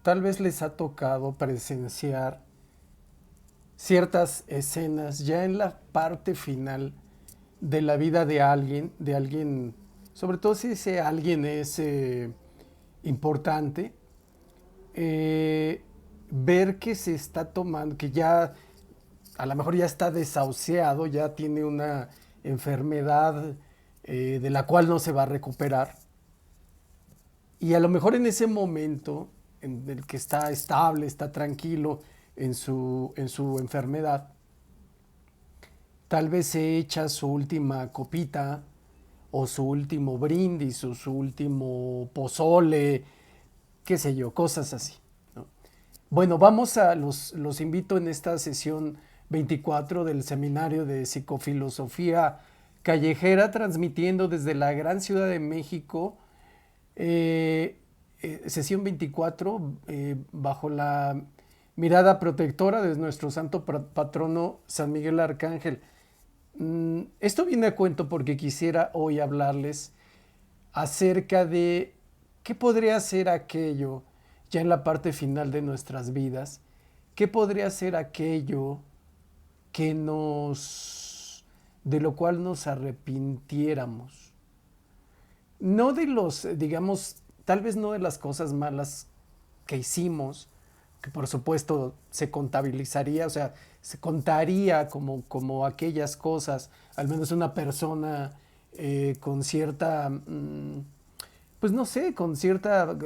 tal vez les ha tocado presenciar ciertas escenas ya en la parte final de la vida de alguien, sobre todo si ese alguien es importante, eh, ver que se está tomando, que ya a lo mejor ya está desahuciado, ya tiene una enfermedad de la cual no se va a recuperar. Y a lo mejor en ese momento en el que está estable, está tranquilo en su enfermedad, tal vez se echa su última copita o su último brindis o su último pozole, qué sé yo, cosas así, ¿no? Bueno, los invito en esta sesión 24 del Seminario de Psicofilosofía Callejera, transmitiendo desde la gran Ciudad de México, eh, sesión 24, bajo la mirada protectora de nuestro santo patrono San Miguel Arcángel. Esto viene a cuento porque quisiera hoy hablarles acerca de qué podría ser aquello ya en la parte final de nuestras vidas, qué podría ser aquello que de lo cual nos arrepintiéramos. No de los, digamos, tal vez no de las cosas malas que hicimos, que por supuesto se contabilizaría, o sea, se contaría como aquellas cosas, al menos una persona con cierta, pues no sé, con cierta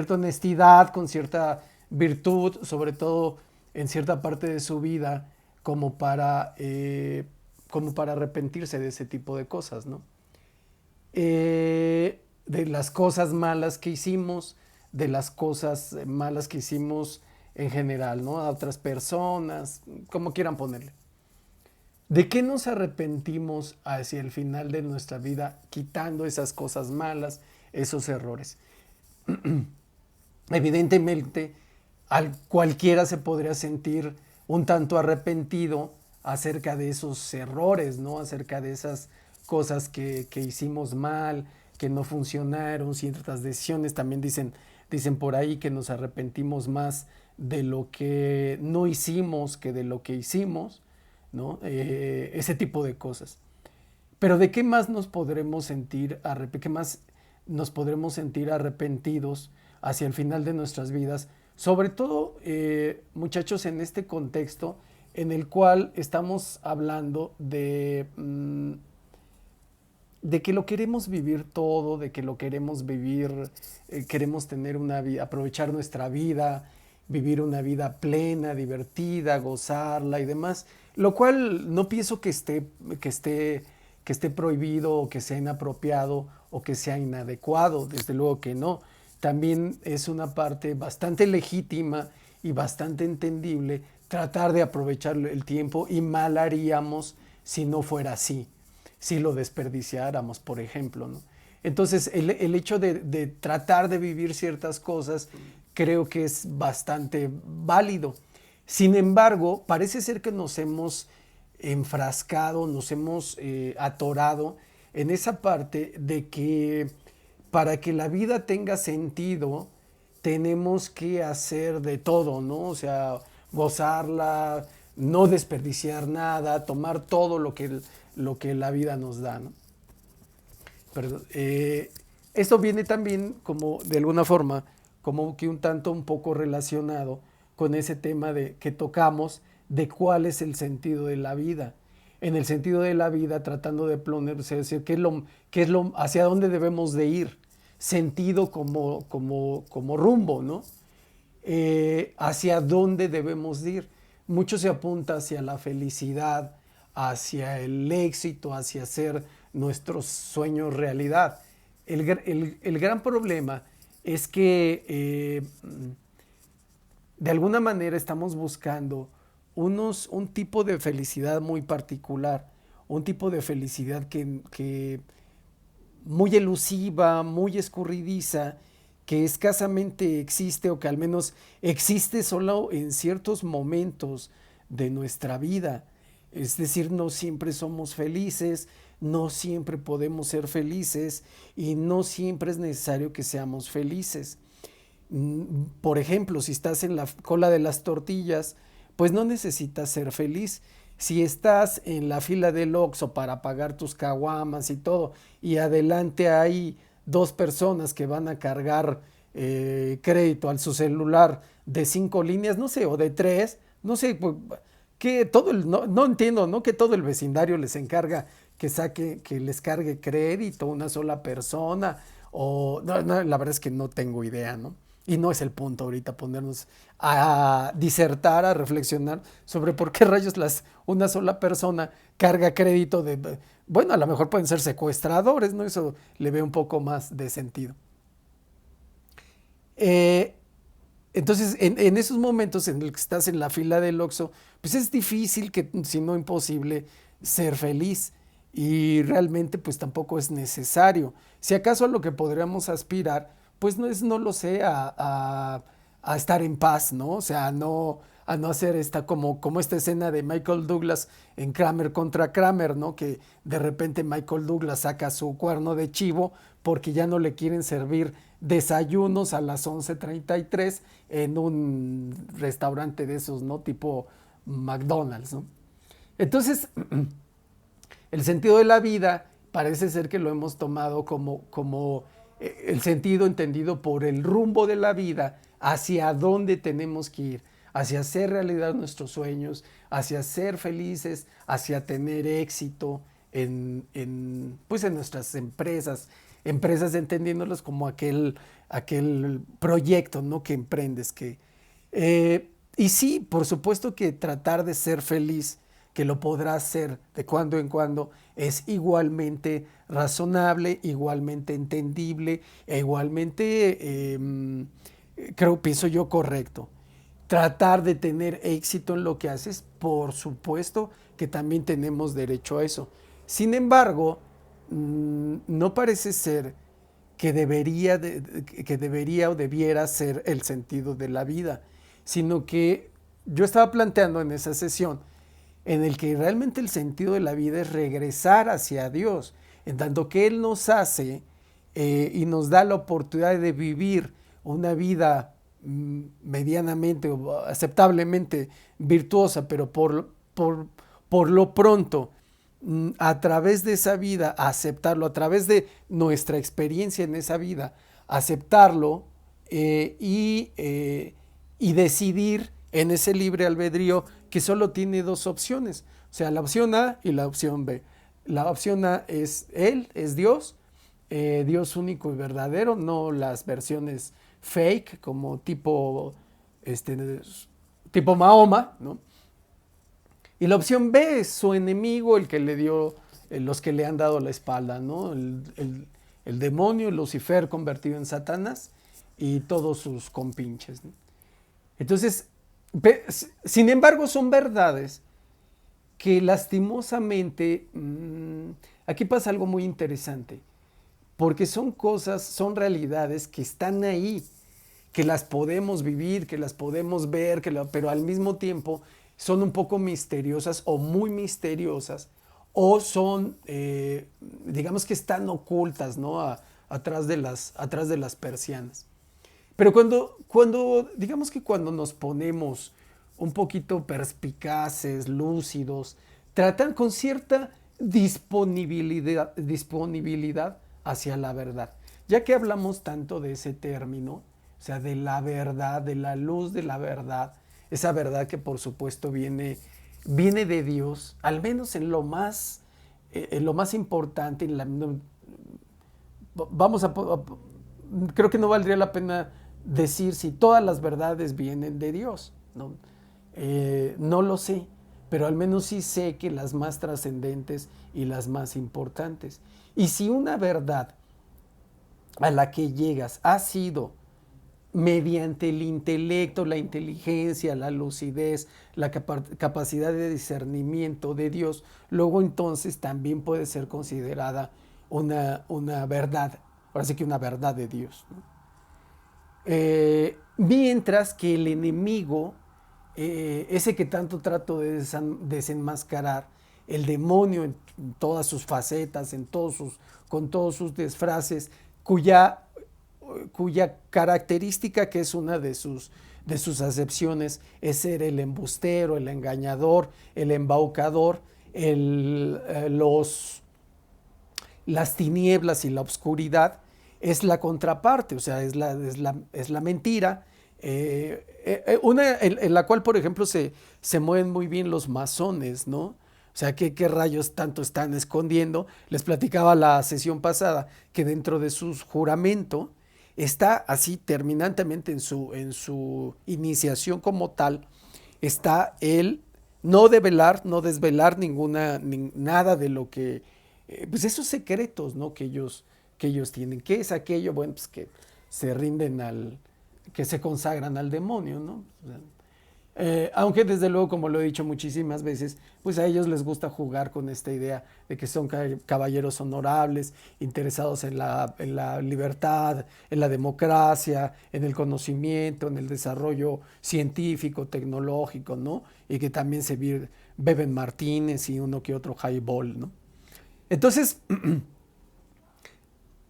honestidad, con cierta virtud, sobre todo en cierta parte de su vida, como para arrepentirse de ese tipo de cosas, ¿no? De las cosas malas que hicimos, de las cosas malas que hicimos en general, ¿no? A otras personas, como quieran ponerle. ¿De qué nos arrepentimos hacia el final de nuestra vida quitando esas cosas malas, esos errores? Evidentemente, cualquiera se podría sentir un tanto arrepentido acerca de esos errores, ¿no? Acerca de esas cosas que hicimos mal, que no funcionaron, ciertas decisiones. También dicen por ahí que nos arrepentimos más de lo que no hicimos que de lo que hicimos, ¿no? Ese tipo de cosas. Pero ¿de qué más qué más nos podremos sentir arrepentidos hacia el final de nuestras vidas? Sobre todo, muchachos, en este contexto en el cual estamos hablando de que lo queremos vivir todo, de que lo queremos vivir, queremos tener una vida, aprovechar nuestra vida, vivir una vida plena, divertida, gozarla y demás, lo cual no pienso que esté, que esté prohibido o que sea inapropiado o que sea inadecuado, desde luego que no. También es una parte bastante legítima y bastante entendible tratar de aprovechar el tiempo, y mal haríamos si no fuera así, si lo desperdiciáramos, por ejemplo, ¿no? Entonces, el hecho de tratar de vivir ciertas cosas creo que es bastante válido. Sin embargo, parece ser que nos hemos enfrascado, nos hemos atorado en esa parte de que para que la vida tenga sentido, tenemos que hacer de todo, ¿no? O sea, gozarla, no desperdiciar nada, tomar todo lo que la vida nos da, ¿no? Perdón, esto viene también como de alguna forma, como que un tanto un poco relacionado con ese tema de que tocamos de cuál es el sentido de la vida. En el sentido de la vida, tratando de ponerse, decir qué es lo, hacia dónde debemos de ir, sentido como rumbo, ¿no? Hacia dónde debemos de ir. Mucho se apunta hacia la felicidad, hacia el éxito, hacia hacer nuestros sueños realidad. El gran problema es que de alguna manera estamos buscando un tipo de felicidad muy particular, un tipo de felicidad que muy elusiva, muy escurridiza, que escasamente existe o que al menos existe solo en ciertos momentos de nuestra vida. Es decir, no siempre somos felices, no siempre podemos ser felices y no siempre es necesario que seamos felices. Por ejemplo, si estás en la cola de las tortillas, pues no necesitas ser feliz. Si estás en la fila del Oxxo para pagar tus caguamas y todo, y adelante hay dos personas que van a cargar crédito al su celular de 5 líneas, no sé, o de tres, no sé, pues, que todo no entiendo, ¿no? Que todo el vecindario les encarga que les cargue crédito una sola persona, o no, la verdad es que no tengo idea, ¿no? Y no es el punto ahorita ponernos a disertar, a reflexionar sobre por qué rayos una sola persona carga crédito de, bueno, a lo mejor pueden ser secuestradores, ¿no? Eso le veo un poco más de sentido. Eh, entonces, en esos momentos en los que estás en la fila del Oxxo, pues es difícil, que, si no imposible, ser feliz. Y realmente, pues tampoco es necesario. Si acaso a lo que podríamos aspirar, pues no es, no lo sé, a estar en paz, ¿no? O sea, a no hacer esta, como esta escena de Michael Douglas en Kramer contra Kramer, ¿no? Que de repente Michael Douglas saca su cuerno de chivo porque ya no le quieren servir desayunos a las 11:33 en un restaurante de esos, ¿no? Tipo McDonald's, ¿no? Entonces, el sentido de la vida parece ser que lo hemos tomado como el sentido entendido por el rumbo de la vida, hacia dónde tenemos que ir, hacia hacer realidad nuestros sueños, hacia ser felices, hacia tener éxito pues en nuestras empresas entendiéndolas como aquel proyecto, ¿no? Que emprendes. Y sí, por supuesto que tratar de ser feliz, que lo podrás ser de cuando en cuando, es igualmente razonable, igualmente entendible e igualmente, pienso yo, correcto. Tratar de tener éxito en lo que haces, por supuesto que también tenemos derecho a eso. Sin embargo, no parece ser que debería o debiera ser el sentido de la vida, sino que yo estaba planteando en esa sesión en el que realmente el sentido de la vida es regresar hacia Dios, en tanto que Él nos hace y nos da la oportunidad de vivir una vida medianamente o aceptablemente virtuosa, pero por lo pronto, a través de esa vida, aceptarlo, a través de nuestra experiencia en esa vida, aceptarlo y decidir en ese libre albedrío que solo tiene dos opciones, o sea, la opción A y la opción B. La opción A es Él, es Dios, Dios único y verdadero, no las versiones fake como este, tipo Mahoma, ¿no? Y la opción B es su enemigo, el que le dio, los que le han dado la espalda, ¿no? El demonio, Lucifer convertido en Satanás y todos sus compinches, ¿no? Entonces, sin embargo, son verdades que lastimosamente, aquí pasa algo muy interesante, porque son cosas, son realidades que están ahí, que las podemos vivir, que las podemos ver, pero al mismo tiempo son un poco misteriosas o muy misteriosas, o son, digamos que están ocultas, ¿no? Atrás de las persianas. Pero digamos que cuando nos ponemos un poquito perspicaces, lúcidos, tratan con cierta disponibilidad hacia la verdad. Ya que hablamos tanto de ese término, o sea, de la verdad, de la luz de la verdad, esa verdad que por supuesto viene de Dios, al menos en lo más importante, vamos creo que no valdría la pena decir si todas las verdades vienen de Dios, ¿no? No lo sé, pero al menos sí sé que las más trascendentes y las más importantes. Y si una verdad a la que llegas ha sido mediante el intelecto, la inteligencia, la lucidez, la capacidad de discernimiento de Dios, luego entonces también puede ser considerada una verdad, ahora sí que una verdad de Dios, ¿no? Mientras que el enemigo, ese que tanto trato de desenmascarar, el demonio en todas sus facetas, con todos sus disfraces, cuya cuya característica, que es una de sus acepciones, es ser el embustero, el engañador, el embaucador, las tinieblas y la oscuridad, es la contraparte, o sea, es la mentira, en la cual, por ejemplo, se mueven muy bien los masones, ¿no? O sea, ¿qué rayos tanto están escondiendo? Les platicaba la sesión pasada que dentro de su juramento está así terminantemente en su iniciación como tal, está el no develar, no desvelar nada de lo que, pues esos secretos, ¿no? Que ellos tienen. ¿Qué es aquello? Bueno, pues que se rinden que se consagran al demonio, ¿no? O sea, aunque desde luego, como lo he dicho muchísimas veces, pues a ellos les gusta jugar con esta idea de que son caballeros honorables, interesados en la libertad, en la democracia, en el conocimiento, en el desarrollo científico, tecnológico, ¿no? Y que también beben Martínez y uno que otro highball, ¿no? Entonces,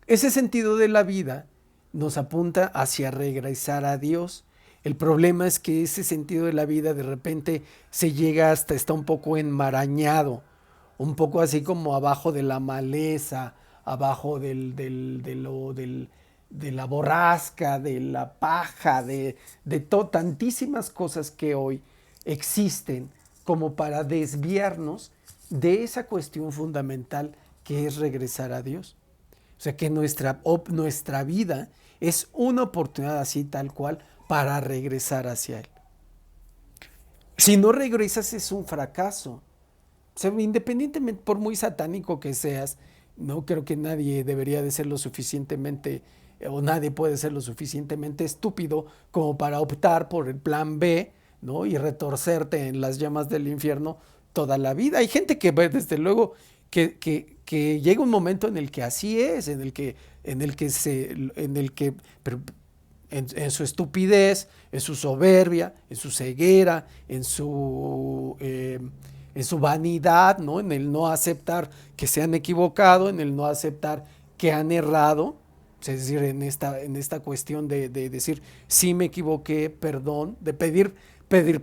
ese sentido de la vida nos apunta hacia regresar a Dios. El problema es que ese sentido de la vida de repente se llega está un poco enmarañado, un poco así como abajo de la maleza, abajo de la borrasca, de la paja, tantísimas cosas que hoy existen como para desviarnos de esa cuestión fundamental que es regresar a Dios. O sea que nuestra vida es una oportunidad así tal cual para regresar hacia Él. Si no regresas es un fracaso. O sea, independientemente, por muy satánico que seas, no creo que nadie debería de ser lo suficientemente, o nadie puede ser lo suficientemente estúpido como para optar por el plan B, ¿no? Y retorcerte en las llamas del infierno toda la vida. Hay gente que, desde luego, que llega un momento en el que así es, pero en su estupidez, en su soberbia, en su ceguera, en su vanidad, ¿no? En el no aceptar que se han equivocado, en el no aceptar que han errado, es decir, en esta cuestión de decir, sí me equivoqué, perdón, de pedir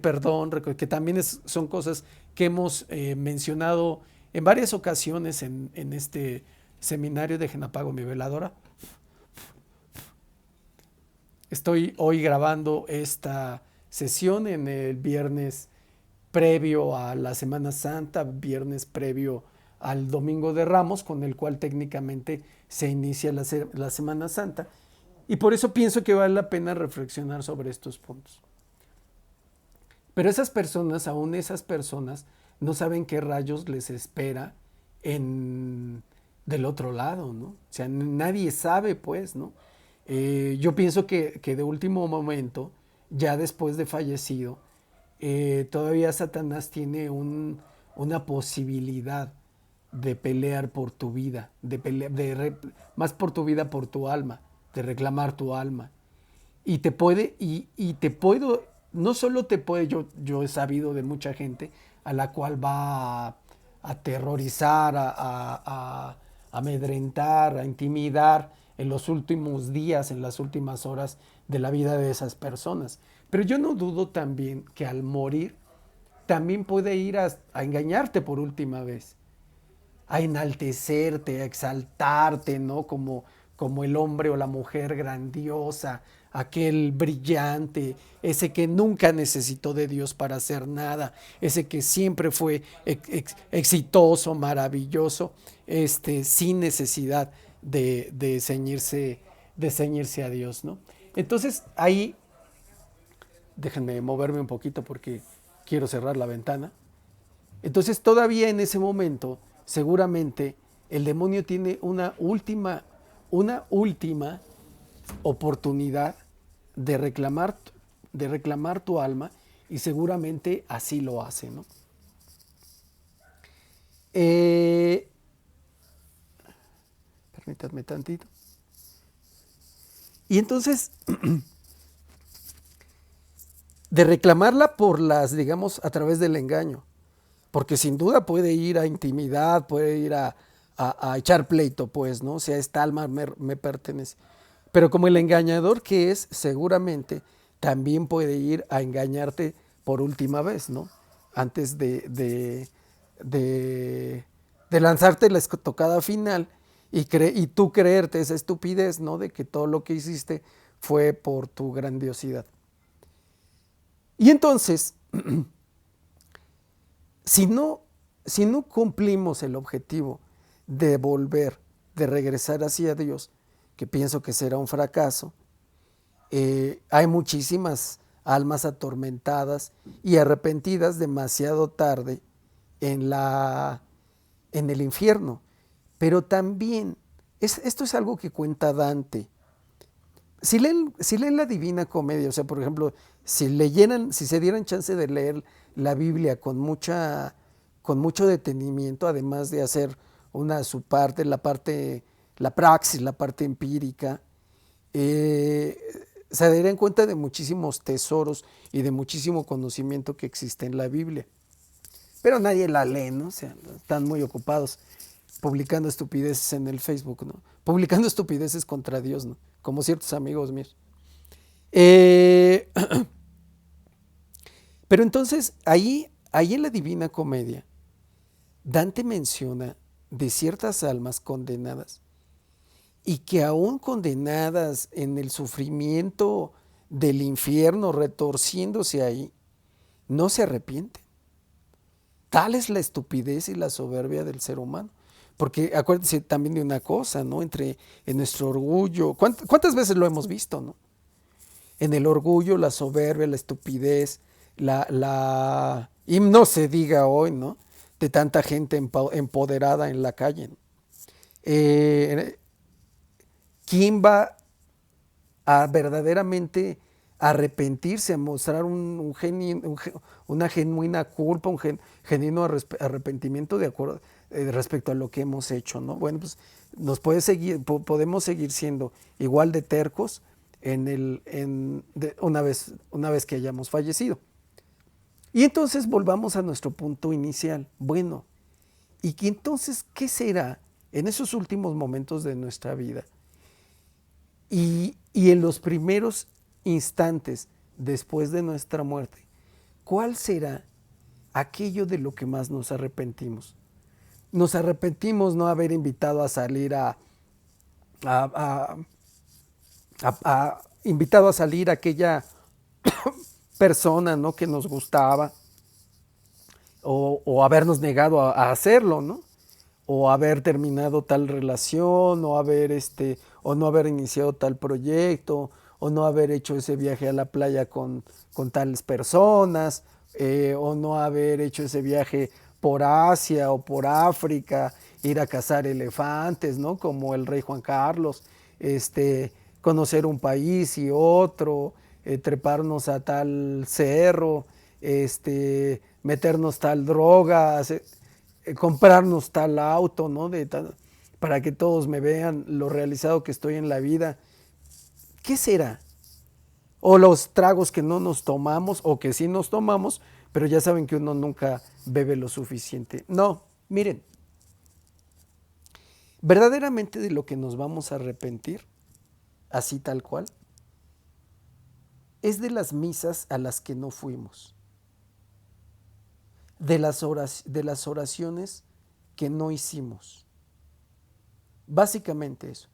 perdón, que también son cosas que hemos mencionado en varias ocasiones en este seminario. Dejen apago mi veladora. Estoy hoy grabando esta sesión en el viernes previo a la Semana Santa, viernes previo al Domingo de Ramos, con el cual técnicamente se inicia la Semana Santa. Y por eso pienso que vale la pena reflexionar sobre estos puntos. Pero aún esas personas, no saben qué rayos les espera del otro lado, ¿no? O sea, nadie sabe, pues, ¿no? Yo pienso que de último momento, ya después de fallecido, todavía Satanás tiene una posibilidad de pelear por tu vida, más por tu vida, por tu alma, de reclamar tu alma. Y te puedo, no solo te puede, yo he sabido de mucha gente a la cual va a aterrorizar, a amedrentar, a intimidar en los últimos días, en las últimas horas de la vida de esas personas. Pero yo no dudo también que al morir también puede ir a engañarte por última vez, a enaltecerte, a exaltarte, ¿no? Como el hombre o la mujer grandiosa, aquel brillante, ese que nunca necesitó de Dios para hacer nada, ese que siempre fue exitoso, maravilloso, sin necesidad de ceñirse a Dios, ¿no? Entonces ahí, déjenme moverme un poquito porque quiero cerrar la ventana. Entonces todavía en ese momento, seguramente el demonio tiene una última oportunidad de reclamar tu alma, y seguramente así lo hace, ¿no? Permítanme tantito. Y entonces, de reclamarla digamos, a través del engaño, porque sin duda puede ir a intimidad, puede ir a echar pleito, pues, ¿no? O sea, esta alma me pertenece. Pero como el engañador que es, seguramente también puede ir a engañarte por última vez, ¿no? Antes de, de lanzarte la estocada final y tú creerte esa estupidez, ¿no? De que todo lo que hiciste fue por tu grandiosidad. Y entonces, si no, si no cumplimos el objetivo de volver, de regresar hacia Dios, que pienso que será un fracaso, hay muchísimas almas atormentadas y arrepentidas demasiado tarde en, en el infierno. Pero también, esto es algo que cuenta Dante. Si leen la Divina Comedia, o sea, por ejemplo, si se dieran chance de leer la Biblia con mucho detenimiento, además de hacer su parte, la praxis, la parte empírica, eh, se darían cuenta de muchísimos tesoros y de muchísimo conocimiento que existe en la Biblia. Pero nadie la lee, ¿no? O sea, están muy ocupados publicando estupideces en el Facebook, ¿no? Publicando estupideces contra Dios, ¿no? Como ciertos amigos míos. Eh, pero entonces, ahí en la Divina Comedia, Dante menciona de ciertas almas condenadas y que aún condenadas en el sufrimiento del infierno, retorciéndose ahí, no se arrepienten. Tal es la estupidez y la soberbia del ser humano. Porque acuérdense también de una cosa, ¿no? En nuestro orgullo, ¿cuántas veces lo hemos visto, ¿no? En el orgullo, la soberbia, la estupidez, y no se diga hoy, ¿no? De tanta gente empoderada en la calle, ¿no? Eh, ¿Quién va a verdaderamente arrepentirse, a mostrar una genuina culpa, genuino arrepentimiento de acuerdo, respecto a lo que hemos hecho, ¿no? Bueno, pues podemos seguir siendo igual de tercos una vez que hayamos fallecido. Y entonces volvamos a nuestro punto inicial. Bueno, ¿y que entonces qué será en esos últimos momentos de nuestra vida? Y en los primeros instantes después de nuestra muerte, ¿cuál será aquello de lo que más nos arrepentimos? Nos arrepentimos no haber invitado a salir a, invitado a salir a aquella persona, ¿no? Que nos gustaba, o habernos negado a hacerlo, ¿no? O haber terminado tal relación, o no haber iniciado tal proyecto, o no haber hecho ese viaje a la playa con tales personas, o no haber hecho ese viaje por Asia o por África, ir a cazar elefantes, ¿no? Como el rey Juan Carlos, conocer un país y otro, treparnos a tal cerro, meternos tal droga, comprarnos tal auto, ¿no? Para que todos me vean lo realizado que estoy en la vida. ¿Qué será? O los tragos que no nos tomamos o que sí nos tomamos, pero ya saben que uno nunca bebe lo suficiente. No, miren, verdaderamente de lo que nos vamos a arrepentir, así tal cual, es de las misas a las que no fuimos, de las oraciones que no hicimos. Básicamente eso.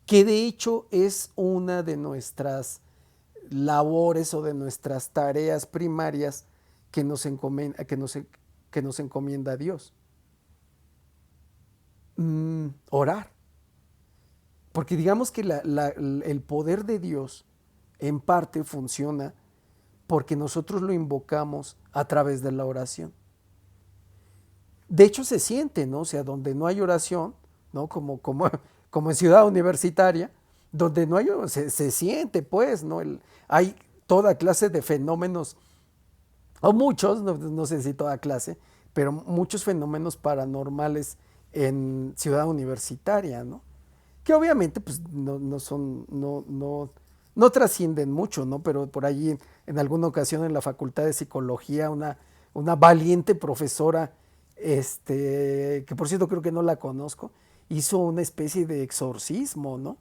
Que de hecho es una de nuestras labores o de nuestras tareas primarias que nos encomienda Dios. Orar. Porque digamos que el poder de Dios en parte funciona porque nosotros lo invocamos a través de la oración. De hecho se siente, ¿no? O sea, donde no hay oración, ¿no? Como en Ciudad Universitaria, donde no hay, se siente, pues, ¿no? Hay toda clase de fenómenos, o muchos, no sé si toda clase, pero muchos fenómenos paranormales en Ciudad Universitaria, ¿no? Que obviamente pues no son, no trascienden mucho, ¿no? Pero por allí en alguna ocasión en la Facultad de Psicología, una valiente profesora, que por cierto creo que no la conozco, hizo una especie de exorcismo, ¿no?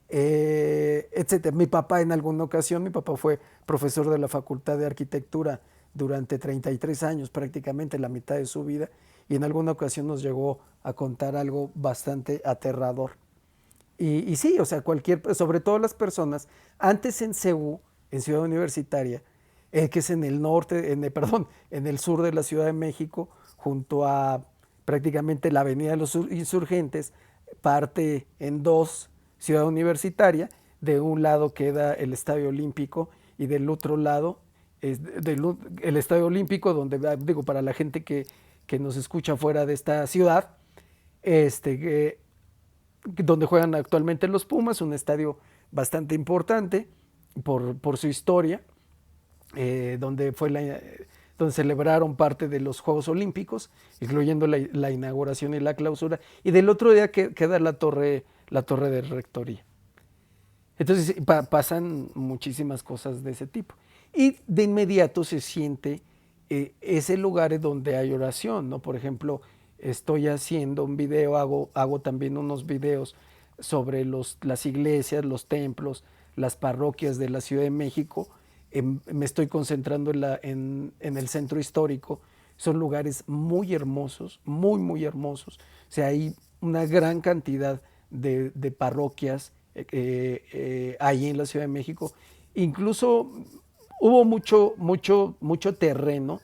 Etcétera. Mi papá en alguna ocasión, mi papá fue profesor de la Facultad de Arquitectura durante 33 años, prácticamente la mitad de su vida, y en alguna ocasión nos llegó a contar algo bastante aterrador. Y sí, o sea, sobre todo las personas, antes en CEU, en Ciudad Universitaria, que es en el norte, perdón, en el sur de la Ciudad de México, junto a prácticamente la Avenida de los Insurgentes, parte en dos, Ciudad Universitaria, de un lado queda el Estadio Olímpico y del otro lado el Estadio Olímpico, donde, digo, para la gente que nos escucha fuera de esta ciudad, este, donde juegan actualmente los Pumas, un estadio bastante importante por su historia, donde donde celebraron parte de los Juegos Olímpicos, incluyendo la inauguración y la clausura, y del otro día queda la torre de rectoría. Entonces pasan muchísimas cosas de ese tipo. Y de inmediato se siente ese lugar donde hay oración, ¿no? Por ejemplo, estoy haciendo un video, hago también unos videos sobre las iglesias, los templos, las parroquias de la Ciudad de México. Me estoy concentrando en el centro histórico. Son lugares muy hermosos, muy, muy hermosos. O sea, hay una gran cantidad de parroquias ahí en la Ciudad de México. Incluso hubo mucho terreno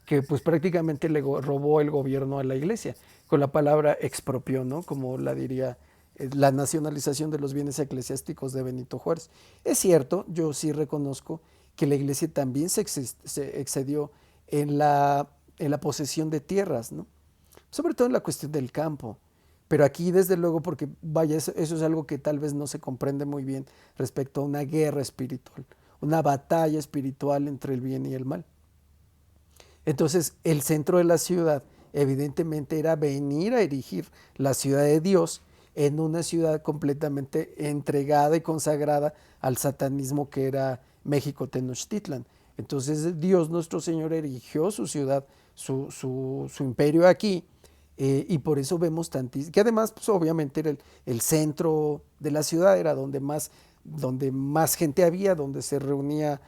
que pues prácticamente le robó el gobierno a la iglesia, con la palabra expropió, ¿no? Como la diría la nacionalización de los bienes eclesiásticos de Benito Juárez. Es cierto, yo sí reconozco que la iglesia también se excedió en la posesión de tierras, ¿no? Sobre todo en la cuestión del campo. Pero aquí, desde luego, porque vaya, eso es algo que tal vez no se comprende muy bien respecto a una guerra espiritual, una batalla espiritual entre el bien y el mal. Entonces, el centro de la ciudad, evidentemente, era venir a erigir la ciudad de Dios en una ciudad completamente entregada y consagrada al satanismo que era México Tenochtitlan. Entonces, Dios nuestro Señor erigió su ciudad, su imperio aquí, y por eso vemos tantísimo, que además, pues, obviamente era el centro de la ciudad, era donde más gente había, donde se reunía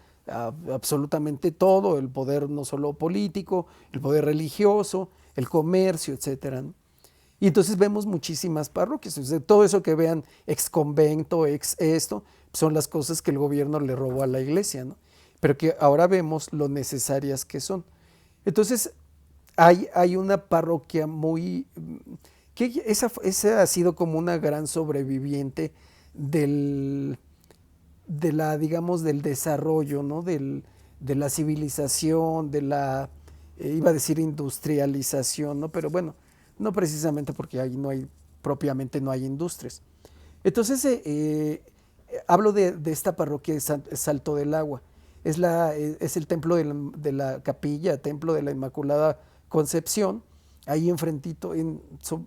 absolutamente todo, el poder no solo político, el poder religioso, el comercio, etcétera, ¿no? Y entonces vemos muchísimas parroquias. O sea, todo eso que vean ex convento, ex esto, son las cosas que el gobierno le robó a la iglesia, ¿no? Pero que ahora vemos lo necesarias que son. Entonces, hay una parroquia que esa ha sido como una gran sobreviviente del, digamos, del desarrollo, ¿no? De la civilización, iba a decir industrialización, ¿no? Pero bueno, no precisamente porque ahí propiamente no hay industrias. Entonces, hablo de esta parroquia de Salto del Agua. Es el templo de la capilla, templo de la Inmaculada Concepción, ahí enfrentito,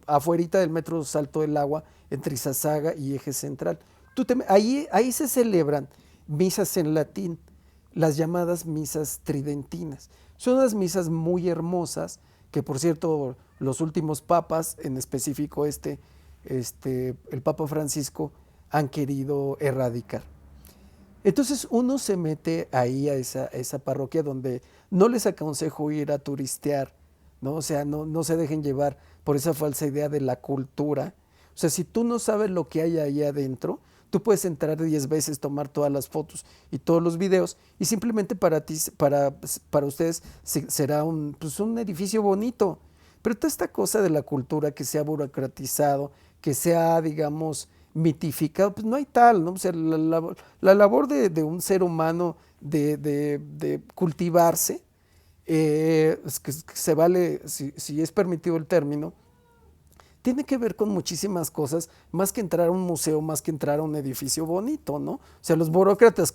afuerita del metro Salto del Agua, entre Izazaga y Eje Central. Ahí se celebran misas en latín, las llamadas misas tridentinas. Son unas misas muy hermosas que, por cierto, los últimos papas, en específico el Papa Francisco, han querido erradicar. Entonces uno se mete ahí a esa parroquia donde no les aconsejo ir a turistear, ¿no? O sea, no se dejen llevar por esa falsa idea de la cultura. O sea, si tú no sabes lo que hay ahí adentro, tú puedes entrar 10 veces, tomar todas las fotos y todos los videos, y simplemente para ti, para ustedes será pues un edificio bonito. Pero toda esta cosa de la cultura que se ha burocratizado, que se ha, digamos, mitificado, pues no hay tal, ¿no? O sea, la labor de un ser humano de cultivarse, es que se vale, si es permitido el término, tiene que ver con muchísimas cosas, más que entrar a un museo, más que entrar a un edificio bonito, ¿no? O sea, los burócratas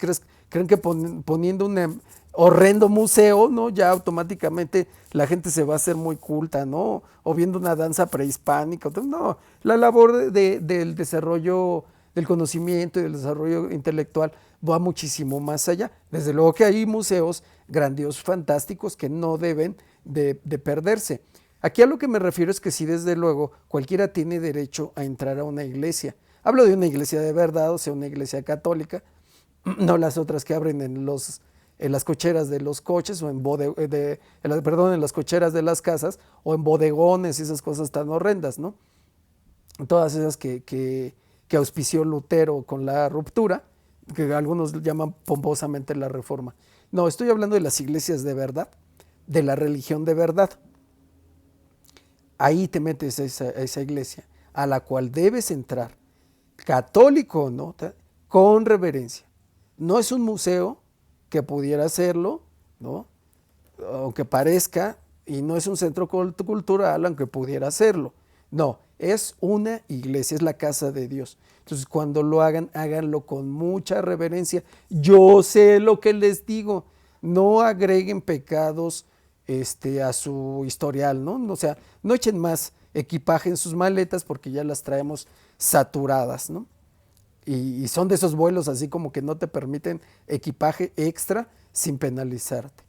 creen que poniendo un horrendo museo, ¿no? Ya automáticamente la gente se va a hacer muy culta, ¿no? O viendo una danza prehispánica. No, la labor del desarrollo del conocimiento y del desarrollo intelectual va muchísimo más allá. Desde luego que hay museos grandiosos, fantásticos, que no deben de perderse. Aquí a lo que me refiero es que sí, desde luego, cualquiera tiene derecho a entrar a una iglesia. Hablo de una iglesia de verdad, o sea, una iglesia católica, no las otras que abren en las cocheras de los coches o en las cocheras de las casas o en bodegones y esas cosas tan horrendas, ¿no? Todas esas que auspició Lutero con la ruptura, que algunos llaman pomposamente la reforma. No, estoy hablando de las iglesias de verdad, de la religión de verdad. Ahí te metes a esa iglesia a la cual debes entrar, católico o no, con reverencia. No es un museo que pudiera hacerlo, ¿no? Aunque parezca, y no es un centro cultural, aunque pudiera hacerlo. No, es una iglesia, es la casa de Dios. Entonces, cuando lo hagan, háganlo con mucha reverencia. Yo sé lo que les digo, no agreguen pecados a su historial, ¿no? O sea, no echen más equipaje en sus maletas porque ya las traemos saturadas, ¿no? Y son de esos vuelos así como que no te permiten equipaje extra sin penalizarte.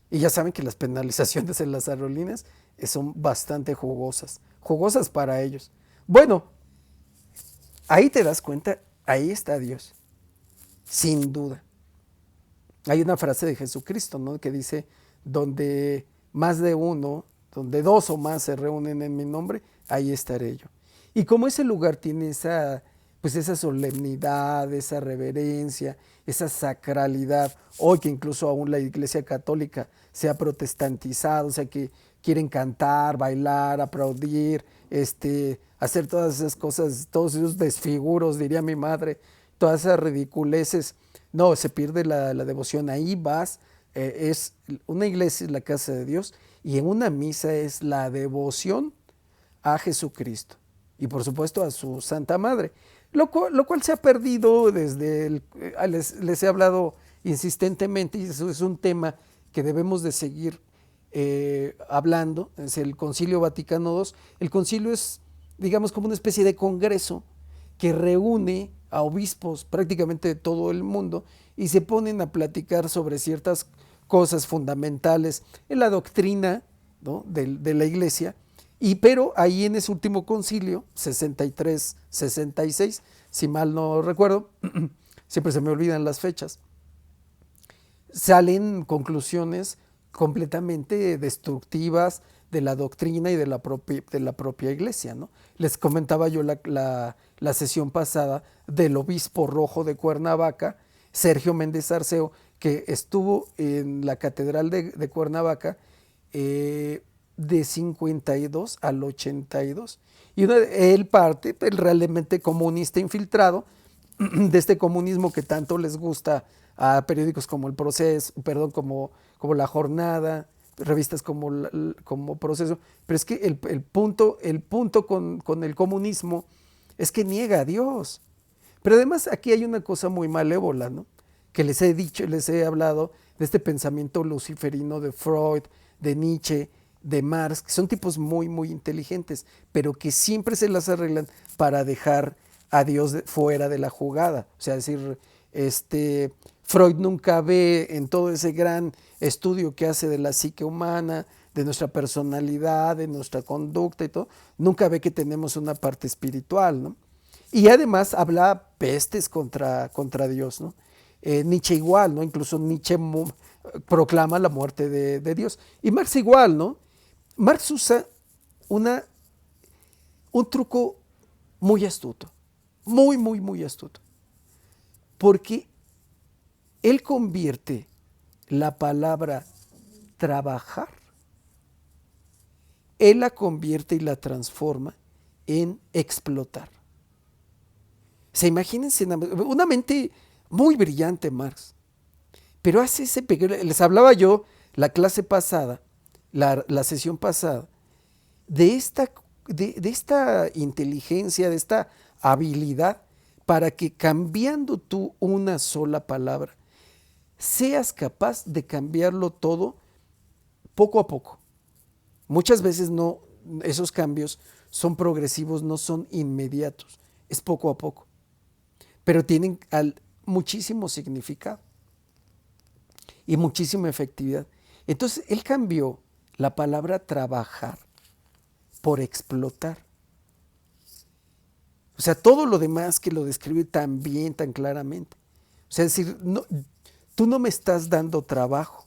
Y ya saben que las penalizaciones en las aerolíneas son bastante jugosas, jugosas para ellos. Bueno, ahí te das cuenta, ahí está Dios, sin duda. Hay una frase de Jesucristo, ¿no? Que dice, donde más de uno, donde dos o más se reúnen en mi nombre, ahí estaré yo. Y como ese lugar tiene pues esa solemnidad, esa reverencia, esa sacralidad, hoy que incluso aún la Iglesia Católica se ha protestantizado, o sea que quieren cantar, bailar, aplaudir, hacer todas esas cosas, todos esos desfiguros, diría mi madre, todas esas ridiculeces. No, se pierde la devoción. Ahí vas, es una iglesia, es la casa de Dios, y en una misa es la devoción a Jesucristo y por supuesto a su Santa Madre, lo cual se ha perdido les he hablado insistentemente, y eso es un tema que debemos de seguir hablando. Es el Concilio Vaticano II. El concilio es, digamos, como una especie de congreso que reúne a obispos prácticamente de todo el mundo y se ponen a platicar sobre ciertas cosas fundamentales en la doctrina, ¿no? de la iglesia. Pero ahí en ese último concilio, 63-66, si mal no recuerdo, siempre se me olvidan las fechas, salen conclusiones completamente destructivas de la doctrina y de la propia iglesia, ¿no? Les comentaba yo la sesión pasada del obispo rojo de Cuernavaca, Sergio Méndez Arceo, que estuvo en la catedral de Cuernavaca de 52 al 82. Y él parte, el realmente comunista infiltrado, de este comunismo que tanto les gusta a periódicos como El Proceso, perdón, como La Jornada, revistas como Proceso, pero es que el punto con el comunismo es que niega a Dios. Pero además aquí hay una cosa muy malévola, ¿no? Que les he dicho, les he hablado de este pensamiento luciferino de Freud, de Nietzsche, de Marx, que son tipos muy, muy inteligentes, pero que siempre se las arreglan para dejar a Dios fuera de la jugada. O sea, decir, Freud nunca ve en todo ese gran estudio que hace de la psique humana, de nuestra personalidad, de nuestra conducta y todo, nunca ve que tenemos una parte espiritual, ¿no? Y además habla pestes contra Dios, ¿no? Nietzsche igual, ¿no? Incluso Nietzsche proclama la muerte de Dios. Y Marx igual, ¿no? Marx usa un truco muy astuto, muy, muy, muy astuto, porque él convierte la palabra trabajar, él la convierte y la transforma en explotar. Se imagínense una mente muy brillante, Marx, pero hace ese pequeño, les hablaba yo la clase pasada, la sesión pasada, de esta inteligencia, de esta habilidad para que cambiando tú una sola palabra, seas capaz de cambiarlo todo poco a poco. Muchas veces no, esos cambios son progresivos, no son inmediatos, es poco a poco, pero tienen muchísimo significado y muchísima efectividad. Entonces él cambió la palabra trabajar por explotar. O sea, todo lo demás que lo describe tan bien, tan claramente. O sea, es decir, no, tú no me estás dando trabajo,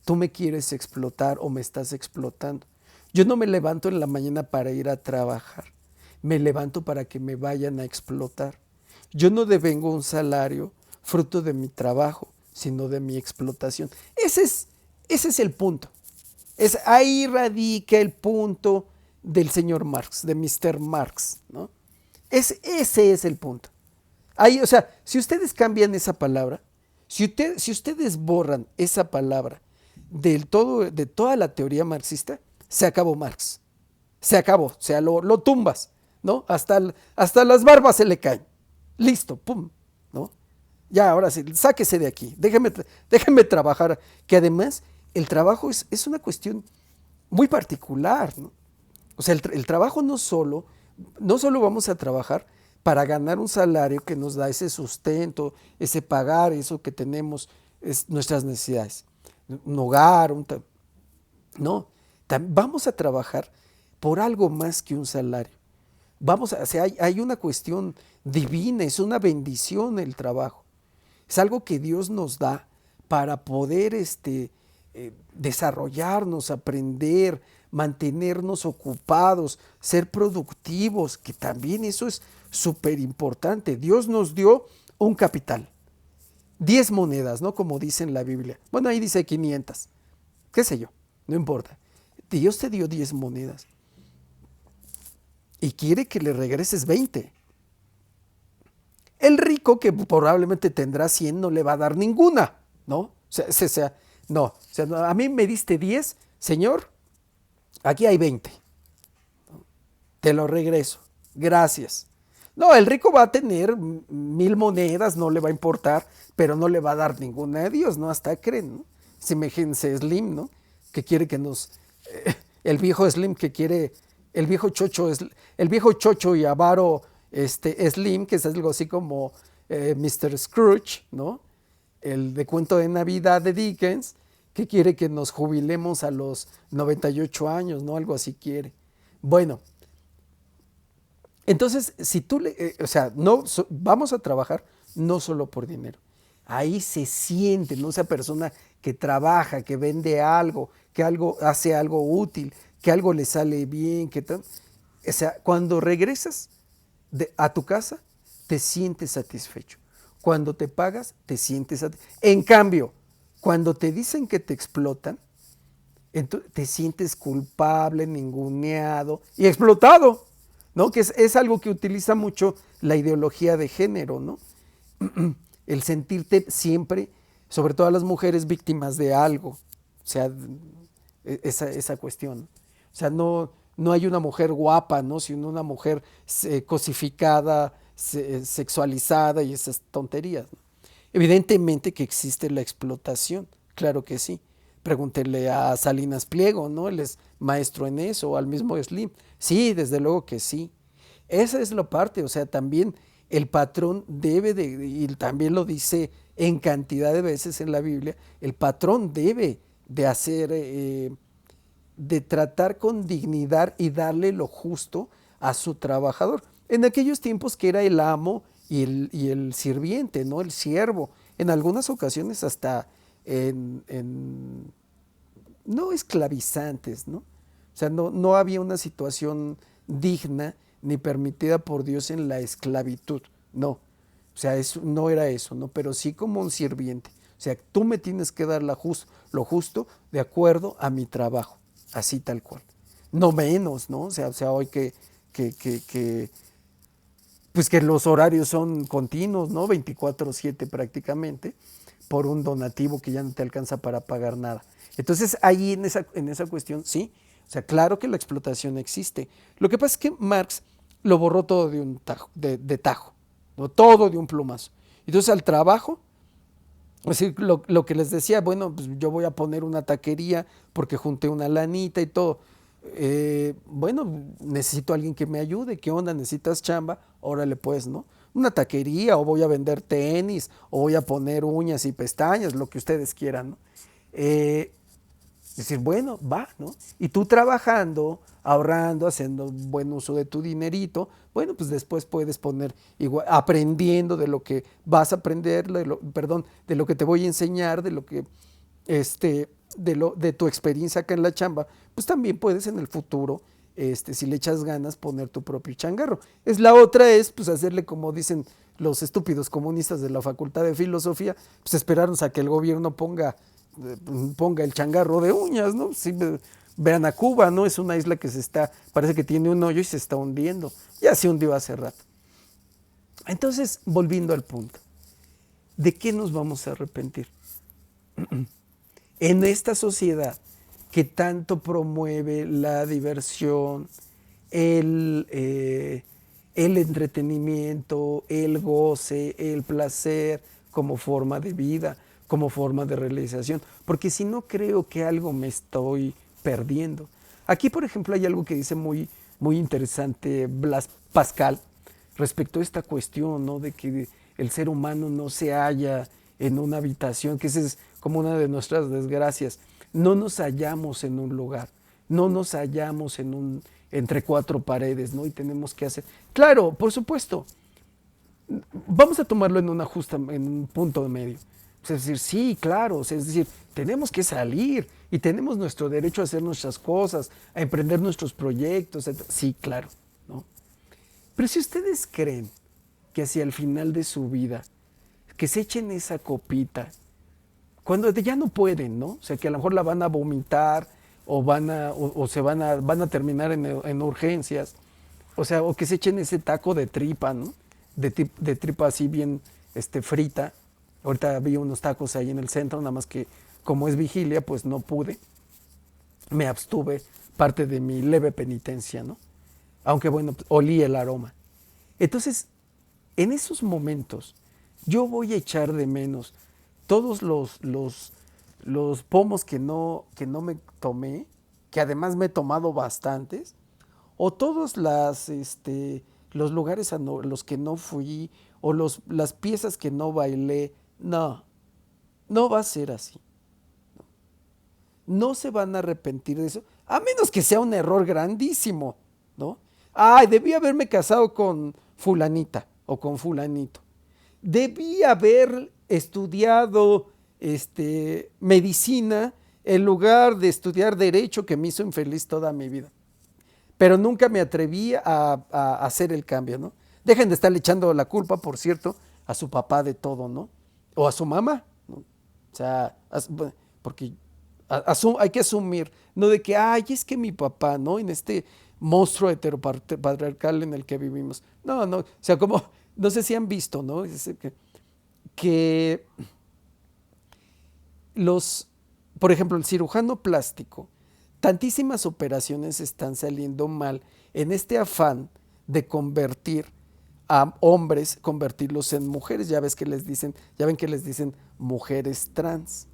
tú me quieres explotar o me estás explotando. Yo no me levanto en la mañana para ir a trabajar, me levanto para que me vayan a explotar. Yo no devengo un salario fruto de mi trabajo, sino de mi explotación. Ese es el punto. Ahí radica el punto del señor Marx, de Mr. Marx, ¿no? Ese es el punto. Ahí, o sea, si ustedes cambian esa palabra, si ustedes borran esa palabra de toda la teoría marxista, se acabó Marx. Se acabó, o sea, lo tumbas, ¿no? Hasta las barbas se le caen. Listo, pum, ¿no? Ya, ahora sí, sáquese de aquí, déjeme trabajar, que además el trabajo es una cuestión muy particular, ¿no? O sea, el trabajo no solo vamos a trabajar para ganar un salario que nos da ese sustento, ese pagar, eso que tenemos, nuestras necesidades, un hogar, no, vamos a trabajar por algo más que un salario. O sea, hay una cuestión divina, es una bendición el trabajo. Es algo que Dios nos da para poder desarrollarnos, aprender, mantenernos ocupados, ser productivos, que también eso es súper importante. Dios nos dio un capital, 10 monedas, ¿no? Como dice en la Biblia. Bueno, ahí dice 500, qué sé yo, no importa. Dios te dio 10 monedas y quiere que le regreses 20. El rico, que probablemente tendrá 100, no le va a dar ninguna, ¿no? A mí me diste 10, señor, aquí hay 20. Te lo regreso. Gracias. No, el rico va a tener 1000 monedas, no le va a importar, pero no le va a dar ninguna a Dios, ¿no? Hasta creen, ¿no? Imagínense Slim, ¿no? Que quiere que el viejo Slim que quiere, el viejo chocho y avaro Slim, que es algo así como Mr. Scrooge, ¿no? El de cuento de Navidad de Dickens, que quiere que nos jubilemos a los 98 años, ¿no? Algo así quiere. Bueno, entonces, si tú o sea, vamos a trabajar no solo por dinero. Ahí se siente, ¿no? Esa persona que trabaja, que vende algo, que hace algo útil, que algo le sale bien, o sea, cuando regresas a tu casa, te sientes satisfecho. Cuando te pagas, te sientes satisfecho. En cambio, cuando te dicen que te explotan, te sientes culpable, ninguneado y explotado, ¿no? Que es algo que utiliza mucho la ideología de género, ¿no? El sentirte siempre, sobre todo a las mujeres, víctimas de algo. O sea, esa cuestión. O sea, no hay una mujer guapa, ¿no? Sino una mujer cosificada, sexualizada y esas tonterías, ¿no? Evidentemente que existe la explotación, claro que sí. Pregúntele a Salinas Pliego, ¿no? Él es maestro en eso, o al mismo Slim. Sí, desde luego que sí. Esa es la parte, o sea, también el patrón y también lo dice en cantidad de veces en la Biblia, el patrón debe de hacer, de tratar con dignidad y darle lo justo a su trabajador. En aquellos tiempos que era el amo y el sirviente, ¿no? El siervo. En algunas ocasiones hasta no esclavizantes, ¿no? O sea, no había una situación digna ni permitida por Dios en la esclavitud, no. O sea, no era eso, ¿no? Pero sí como un sirviente. O sea, tú me tienes que dar lo justo de acuerdo a mi trabajo, así tal cual. No menos, ¿no? O sea hoy pues que los horarios son continuos, ¿no? 24/7 prácticamente, por un donativo que ya no te alcanza para pagar nada. Entonces ahí en esa cuestión, sí, o sea, claro que la explotación existe. Lo que pasa es que Marx lo borró todo de un tajo, de tajo, ¿no? Todo de un plumazo. Entonces al trabajo, es decir, lo que les decía, bueno, pues yo voy a poner una taquería porque junté una lanita y todo. Bueno, necesito a alguien que me ayude. ¿Qué onda? ¿Necesitas chamba? Órale pues, ¿no? Una taquería, o voy a vender tenis, o voy a poner uñas y pestañas, lo que ustedes quieran, ¿no? Decir, bueno, va, ¿no? Y tú trabajando, ahorrando, haciendo buen uso de tu dinerito, bueno, pues después puedes poner, igual, aprendiendo de lo que vas a aprender, perdón, de lo que te voy a enseñar, de lo que, de tu experiencia acá en la chamba, pues también puedes en el futuro, si le echas ganas, poner tu propio changarro. La otra es, pues hacerle como dicen los estúpidos comunistas de la Facultad de Filosofía, pues esperarnos a que el gobierno ponga el changarro de uñas, ¿no? Sí, vean a Cuba, ¿no? Es una isla que parece que tiene un hoyo y se está hundiendo. Ya se hundió hace rato. Entonces, volviendo al punto, ¿de qué nos vamos a arrepentir? En esta sociedad que tanto promueve la diversión, el, eh, el entretenimiento, el goce, el placer como forma de vida, como forma de realización, porque si no creo que algo me estoy perdiendo. Aquí, por ejemplo, hay algo que dice muy, muy interesante Blas Pascal respecto a esta cuestión, ¿no? De que el ser humano no se halla en una habitación, que esa es como una de nuestras desgracias. No nos hallamos en un lugar, no nos hallamos entre cuatro paredes, ¿no? Y tenemos que hacer. Claro, por supuesto, vamos a tomarlo en un punto de medio. Es decir, sí, claro, es decir, tenemos que salir y tenemos nuestro derecho a hacer nuestras cosas, a emprender nuestros proyectos, etc. Sí, claro, ¿no? Pero si ustedes creen que hacia el final de su vida, que se echen esa copita, cuando ya no pueden, ¿no? O sea, que a lo mejor la van a vomitar o se van a terminar en urgencias, o sea, o que se echen ese taco de tripa, ¿no? De tripa así bien frita. Ahorita vi unos tacos ahí en el centro, nada más que como es vigilia, pues no pude. Me abstuve, parte de mi leve penitencia, ¿no? Aunque bueno, olí el aroma. Entonces, en esos momentos, yo voy a echar de menos todos los pomos que no me tomé, que además me he tomado bastantes, o todos los lugares a los que no fui, o las piezas que no bailé. No, no va a ser así. No se van a arrepentir de eso, a menos que sea un error grandísimo, ¿no? Ay, debí haberme casado con fulanita o con fulanito. Debí haber estudiado medicina en lugar de estudiar derecho, que me hizo infeliz toda mi vida. Pero nunca me atreví a hacer el cambio, ¿no? Dejen de estarle echando la culpa, por cierto, a su papá de todo, ¿no? O a su mamá, ¿no? O sea, porque hay que asumir, no de que, ay, es que mi papá, ¿no? En este monstruo heteropatriarcal en el que vivimos. No, no, o sea, como, no sé si han visto, ¿no? Que por ejemplo, el cirujano plástico, tantísimas operaciones están saliendo mal en este afán de convertir a hombres, convertirlos en mujeres. Ya ven que les dicen mujeres trans.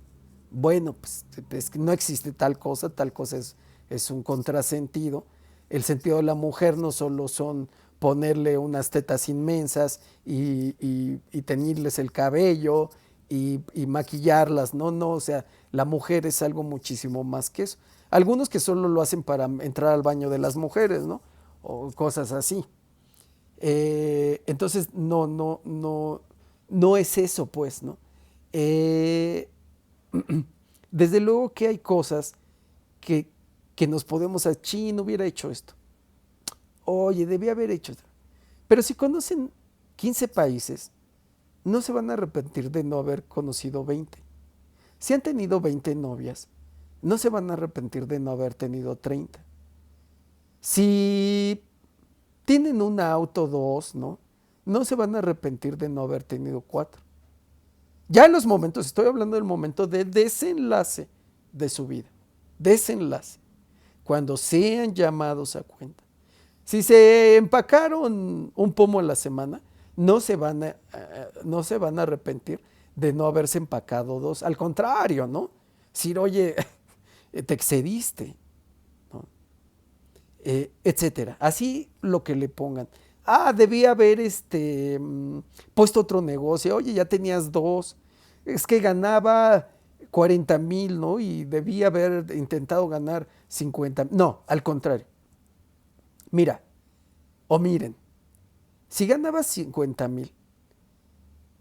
Bueno, pues es que no existe tal cosa es un contrasentido. El sentido de la mujer no solo son ponerle unas tetas inmensas y teñirles el cabello y maquillarlas, no, no, o sea, la mujer es algo muchísimo más que eso. Algunos que solo lo hacen para entrar al baño de las mujeres, ¿no? O cosas así. Entonces, no es eso, pues, ¿no? Eh, Desde luego que hay cosas que, que nos podemos decir, no hubiera hecho esto. Oye, debía haber hecho esto. Pero si conocen 15 países, no se van a arrepentir de no haber conocido 20. Si han tenido 20 novias, no se van a arrepentir de no haber tenido 30. Si tienen un auto, dos, ¿no? No se van a arrepentir de no haber tenido 4. Ya en los momentos, estoy hablando del momento de desenlace de su vida. Desenlace. Cuando sean llamados a cuenta. Si se empacaron un pomo a la semana, no se van a arrepentir de no haberse empacado 2. Al contrario, ¿no? Decir, oye, te excediste, ¿no? Etcétera. Así lo que le pongan. Ah, debía haber puesto otro negocio. Oye, ya tenías 2. Es que ganaba 40,000, ¿no? Y debía haber intentado ganar 50. No, al contrario. Mira, o miren, si ganabas 50,000